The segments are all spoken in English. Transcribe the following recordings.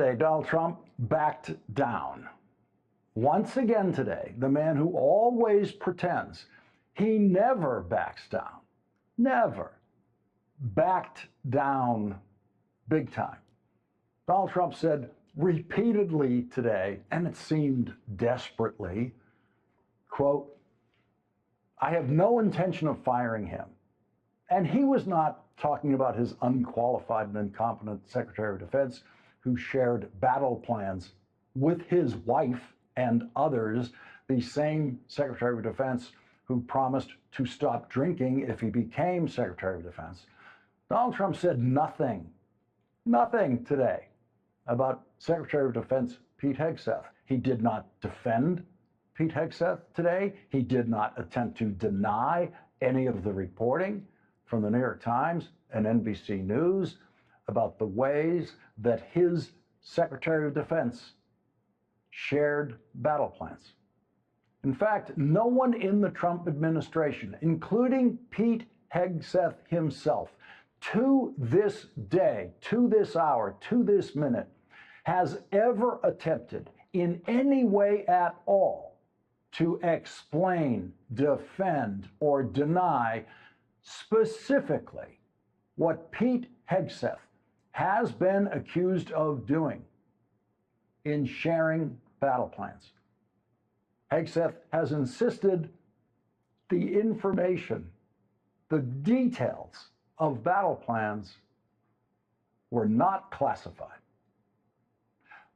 Donald Trump backed down. Once again today, the man who always pretends he never backs down, never backed down big time. Donald Trump said repeatedly today, and it seemed desperately, quote, "I have no intention of firing him." And he was not talking about his unqualified and incompetent Secretary of Defense who shared battle plans with his wife and others, the same Secretary of Defense who promised to stop drinking if he became Secretary of Defense. Donald Trump said nothing today about Secretary of Defense Pete Hegseth. He did not defend Pete Hegseth today. He did not attempt to deny any of the reporting from the New York Times and NBC News about the ways that his Secretary of Defense shared battle plans. In fact, no one in the Trump administration, including Pete Hegseth himself, to this day, to this hour, to this minute, has ever attempted in any way at all to explain, defend, or deny specifically what Pete Hegseth has been accused of doing in sharing battle plans. Hegseth has insisted the information, the details of battle plans were not classified.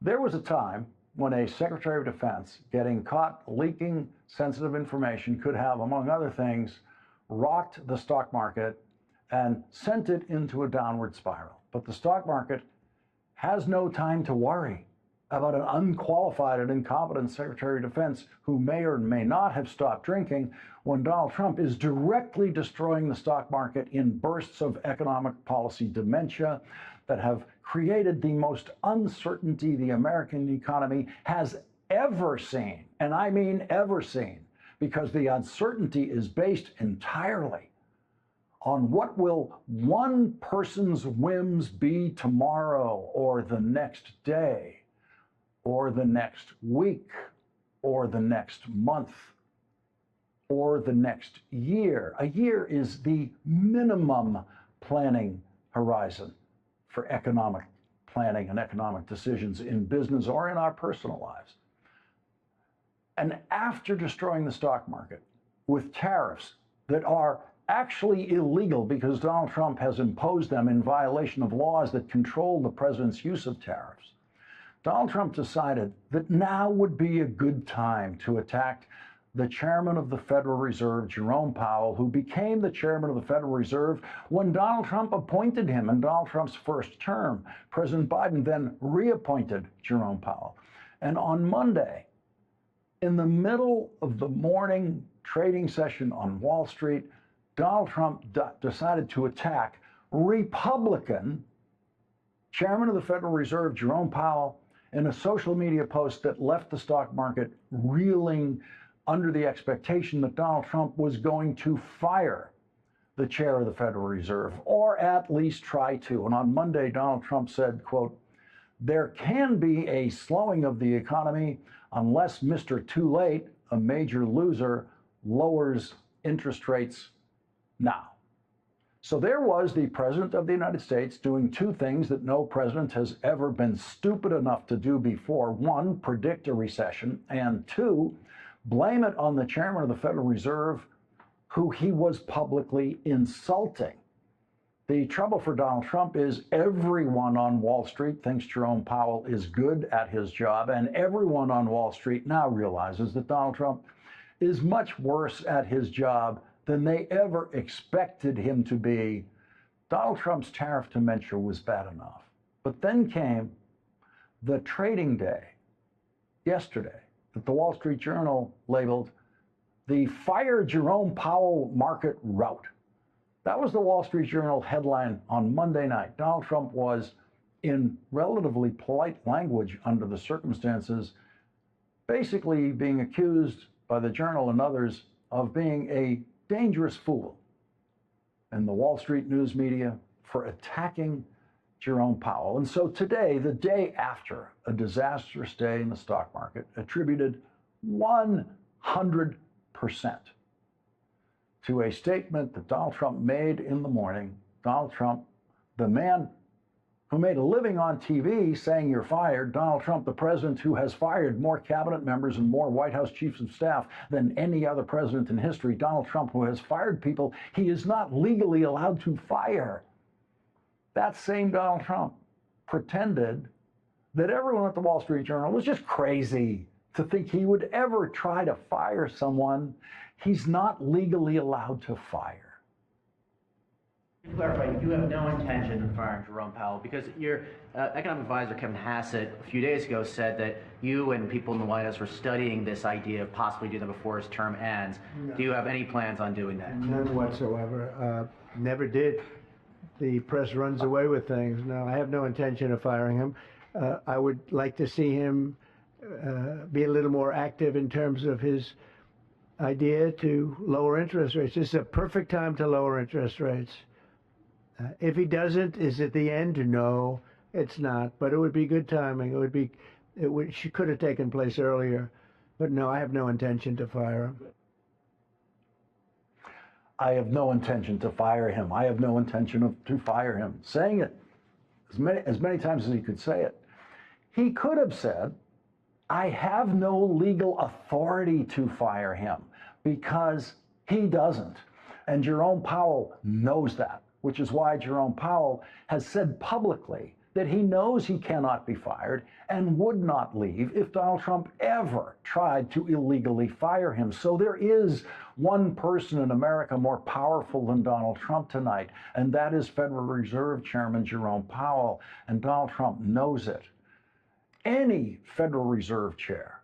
There was a time when a Secretary of Defense getting caught leaking sensitive information could have, among other things, rocked the stock market and sent it into a downward spiral. But the stock market has no time to worry about an unqualified and incompetent Secretary of Defense who may or may not have stopped drinking when Donald Trump is directly destroying the stock market in bursts of economic policy dementia that have created the most uncertainty the American economy has ever seen. And I mean ever seen, because the uncertainty is based entirely on what will one person's whims be tomorrow or the next day or the next week or the next month or the next year. A year is the minimum planning horizon for economic planning and economic decisions in business or in our personal lives. And after destroying the stock market with tariffs that are actually illegal because Donald Trump has imposed them in violation of laws that control the president's use of tariffs, Donald Trump decided that now would be a good time to attack the chairman of the Federal Reserve, Jerome Powell, who became the chairman of the Federal Reserve when Donald Trump appointed him in Donald Trump's first term. President Biden then reappointed Jerome Powell. And on Monday, in the middle of the morning trading session on Wall Street, Donald Trump decided to attack Republican chairman of the Federal Reserve, Jerome Powell, in a social media post that left the stock market reeling under the expectation that Donald Trump was going to fire the chair of the Federal Reserve, or at least try to. And on Monday, Donald Trump said, quote, "There can be a slowing of the economy unless Mr. Too Late, a major loser, lowers interest rates now." So there was the President of the United States doing two things that no president has ever been stupid enough to do before. One, predict a recession, and two, blame it on the chairman of the Federal Reserve, who he was publicly insulting. The trouble for Donald Trump is everyone on Wall Street thinks Jerome Powell is good at his job, and everyone on Wall Street now realizes that Donald Trump is much worse at his job than they ever expected him to be. Donald Trump's tariff dementia was bad enough. But then came the trading day yesterday that the Wall Street Journal labeled the "Fire Jerome Powell Market Rout." That was the Wall Street Journal headline on Monday night. Donald Trump was, in relatively polite language under the circumstances, basically being accused by the Journal and others of being a dangerous fool in the Wall Street news media for attacking Jerome Powell. And so today, the day after a disastrous day in the stock market, attributed 100% to a statement that Donald Trump made in the morning. Donald Trump, the man who made a living on TV saying you're fired, Donald Trump, the president who has fired more cabinet members and more White House chiefs of staff than any other president in history, Donald Trump, who has fired people he is not legally allowed to fire. That same Donald Trump pretended that everyone at the Wall Street Journal was just crazy to think he would ever try to fire someone he's not legally allowed to fire. To clarify, you have no intention of firing Jerome Powell because your economic advisor, Kevin Hassett, a few days ago said that you and people in the White House were studying this idea of possibly doing that before his term ends. No. Do you have any plans on doing that? None whatsoever. Never did. The press runs away with things. No, I have no intention of firing him. I would like to see him be a little more active in terms of his idea to lower interest rates. This is a perfect time to lower interest rates. If he doesn't, is it the end? No, it's not. But it would be good timing. She could have taken place earlier. But no, I have no intention to fire him. I have no intention to fire him. I have no intention to fire him. Saying it as many times as he could say it. He could have said, I have no legal authority to fire him, because he doesn't. And Jerome Powell knows that, which is why Jerome Powell has said publicly that he knows he cannot be fired and would not leave if Donald Trump ever tried to illegally fire him. So there is one person in America more powerful than Donald Trump tonight, and that is Federal Reserve Chairman Jerome Powell, and Donald Trump knows it. Any Federal Reserve chair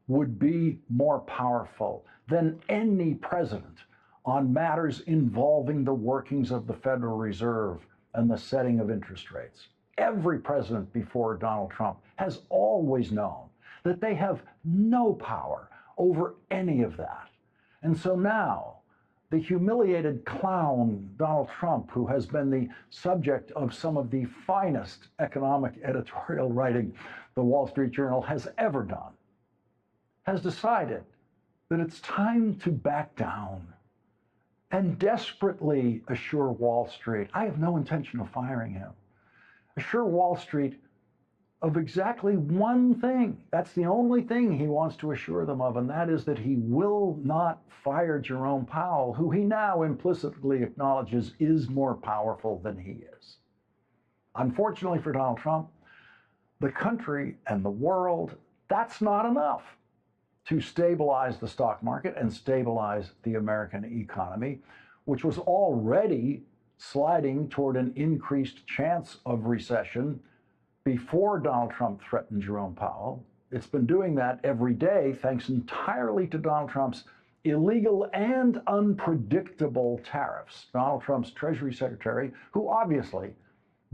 would be more powerful than any president on matters involving the workings of the Federal Reserve and the setting of interest rates. Every president before Donald Trump has always known that they have no power over any of that. And so now, the humiliated clown, Donald Trump, who has been the subject of some of the finest economic editorial writing the Wall Street Journal has ever done, has decided that it's time to back down and desperately assure Wall Street, I have no intention of firing him. Assure Wall Street of exactly one thing. That's the only thing he wants to assure them of, and that is that he will not fire Jerome Powell, who he now implicitly acknowledges is more powerful than he is. Unfortunately for Donald Trump, the country and the world, that's not enough to stabilize the stock market and stabilize the American economy, which was already sliding toward an increased chance of recession before Donald Trump threatened Jerome Powell. It's been doing that every day thanks entirely to Donald Trump's illegal and unpredictable tariffs. Donald Trump's Treasury Secretary, who obviously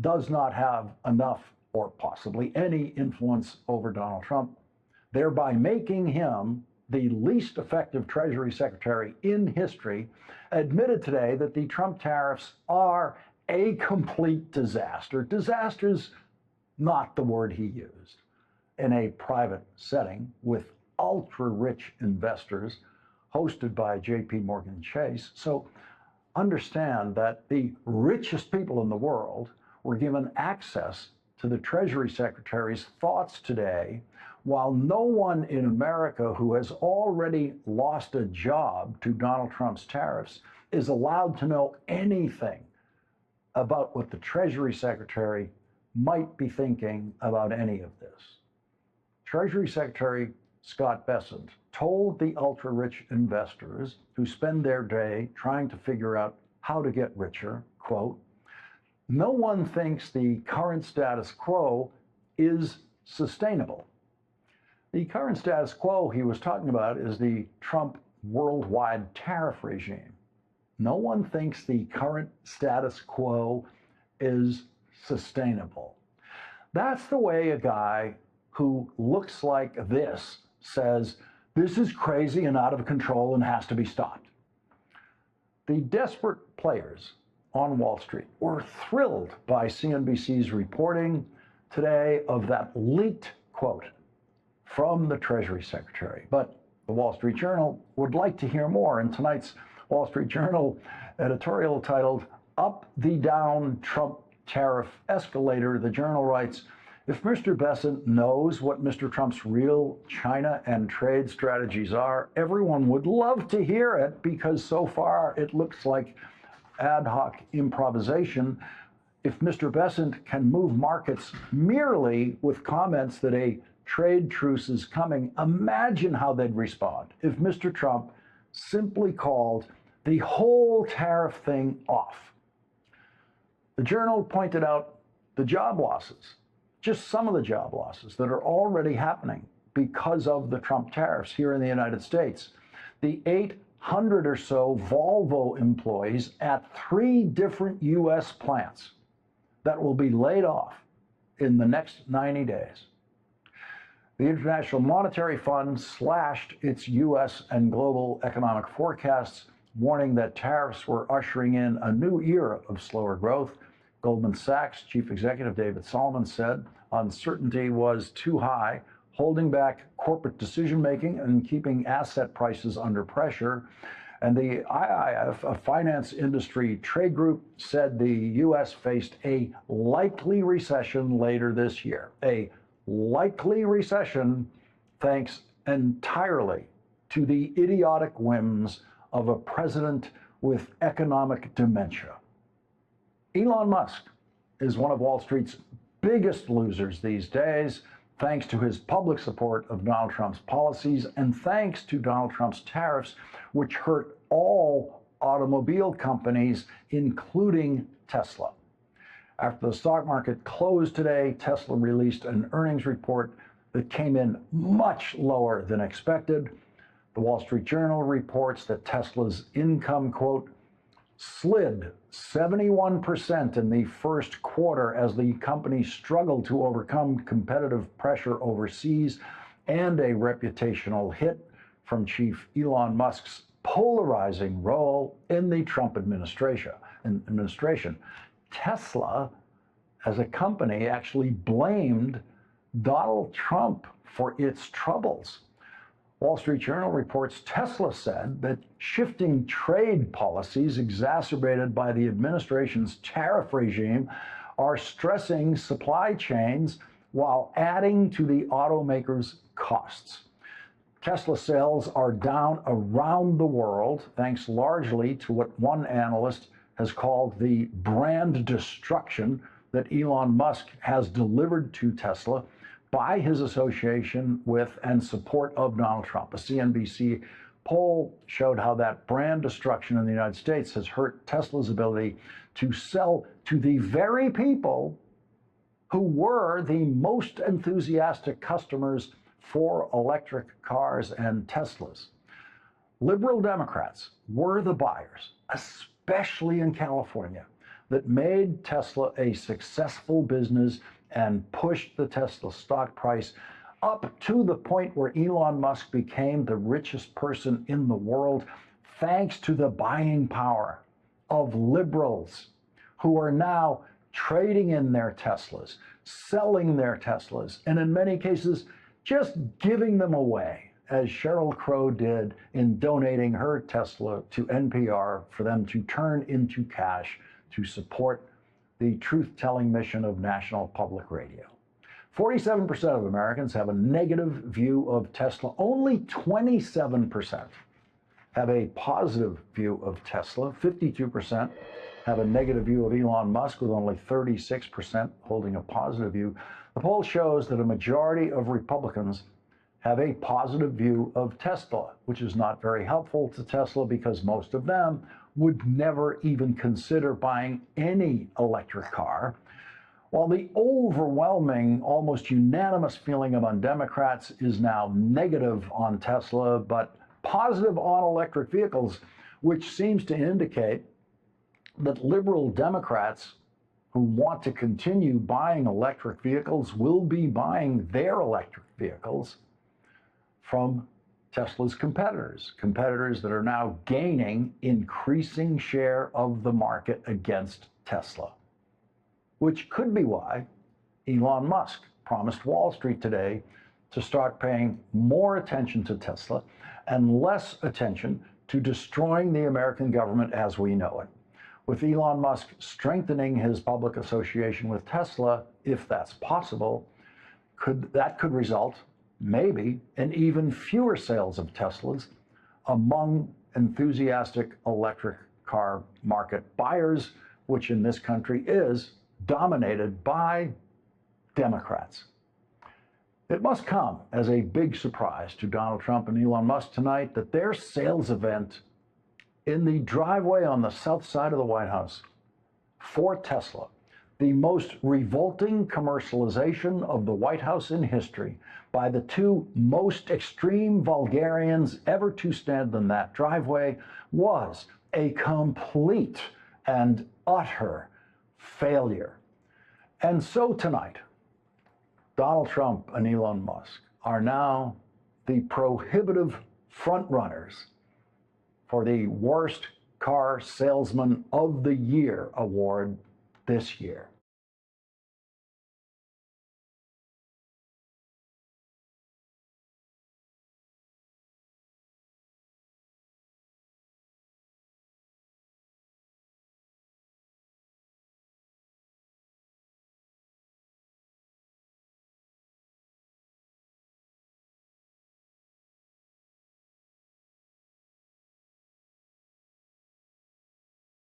does not have enough or possibly any influence over Donald Trump, thereby making him the least effective Treasury Secretary in history, admitted today that the Trump tariffs are a complete disaster. Disaster's not the word he used. In a private setting with ultra-rich investors hosted by JP Morgan Chase. So understand that the richest people in the world were given access to the Treasury Secretary's thoughts today, while no one in America who has already lost a job to Donald Trump's tariffs is allowed to know anything about what the Treasury Secretary might be thinking about any of this. Treasury Secretary Scott Bessent told the ultra-rich investors who spend their day trying to figure out how to get richer, quote, "No one thinks the current status quo is sustainable." The current status quo he was talking about is the Trump worldwide tariff regime. No one thinks the current status quo is sustainable. That's the way a guy who looks like this says, this is crazy and out of control and has to be stopped. The desperate players on Wall Street were thrilled by CNBC's reporting today of that leaked quote from the Treasury Secretary. But the Wall Street Journal would like to hear more. In tonight's Wall Street Journal editorial titled "Up the Down Trump Tariff Escalator," the Journal writes, if Mr. Bessent knows what Mr. Trump's real China and trade strategies are, everyone would love to hear it, because so far it looks like ad hoc improvisation. If Mr. Bessent can move markets merely with comments that a trade truce is coming, imagine how they'd respond if Mr. Trump simply called the whole tariff thing off. The Journal pointed out the job losses, just some of the job losses that are already happening because of the Trump tariffs here in the United States. The 800 or so Volvo employees at 3 different U.S. plants that will be laid off in the next 90 days. The International Monetary Fund slashed its U.S. and global economic forecasts, warning that tariffs were ushering in a new era of slower growth. Goldman Sachs chief executive David Solomon said uncertainty was too high, holding back corporate decision-making and keeping asset prices under pressure. And the IIF, a finance industry trade group, said the U.S. faced a likely recession later this year. A likely recession thanks entirely to the idiotic whims of a president with economic dementia. Elon Musk is one of Wall Street's biggest losers these days, thanks to his public support of Donald Trump's policies and thanks to Donald Trump's tariffs, which hurt all automobile companies, including Tesla. After the stock market closed today, Tesla released an earnings report that came in much lower than expected. The Wall Street Journal reports that Tesla's income, quote, slid 71% in the first quarter as the company struggled to overcome competitive pressure overseas and a reputational hit from Chief Elon Musk's polarizing role in the Trump administration. Tesla, as a company, actually blamed Donald Trump for its troubles. Wall Street Journal reports Tesla said that shifting trade policies exacerbated by the administration's tariff regime are stressing supply chains while adding to the automakers' costs. Tesla sales are down around the world, thanks largely to what one analyst has called the brand destruction that Elon Musk has delivered to Tesla by his association with and support of Donald Trump. A CNBC poll showed how that brand destruction in the United States has hurt Tesla's ability to sell to the very people who were the most enthusiastic customers for electric cars and Teslas. Liberal Democrats were the buyers, especially in California, that made Tesla a successful business and pushed the Tesla stock price up to the point where Elon Musk became the richest person in the world, thanks to the buying power of liberals who are now trading in their Teslas, selling their Teslas, and in many cases, just giving them away, as Sheryl Crow did in donating her Tesla to NPR for them to turn into cash to support the truth-telling mission of National Public Radio. 47% of Americans have a negative view of Tesla. Only 27% have a positive view of Tesla. 52% have a negative view of Elon Musk, with only 36% holding a positive view. The poll shows that a majority of Republicans have a positive view of Tesla, which is not very helpful to Tesla because most of them would never even consider buying any electric car. While the overwhelming, almost unanimous feeling among Democrats is now negative on Tesla, but positive on electric vehicles, which seems to indicate that liberal Democrats who want to continue buying electric vehicles will be buying their electric vehicles from Tesla's competitors that are now gaining increasing share of the market against Tesla, which could be why Elon Musk promised Wall Street today to start paying more attention to Tesla and less attention to destroying the American government as we know it. With Elon Musk strengthening his public association with Tesla, if that's possible, that could result maybe in even fewer sales of Teslas among enthusiastic electric car market buyers, which in this country is dominated by Democrats. It must come as a big surprise to Donald Trump and Elon Musk tonight that their sales event in the driveway on the south side of the White House for Tesla, the most revolting commercialization of the White House in history by the two most extreme vulgarians ever to stand in that driveway, was a complete and utter failure. And so tonight, Donald Trump and Elon Musk are now the prohibitive frontrunners for the worst car salesman of the year award this year.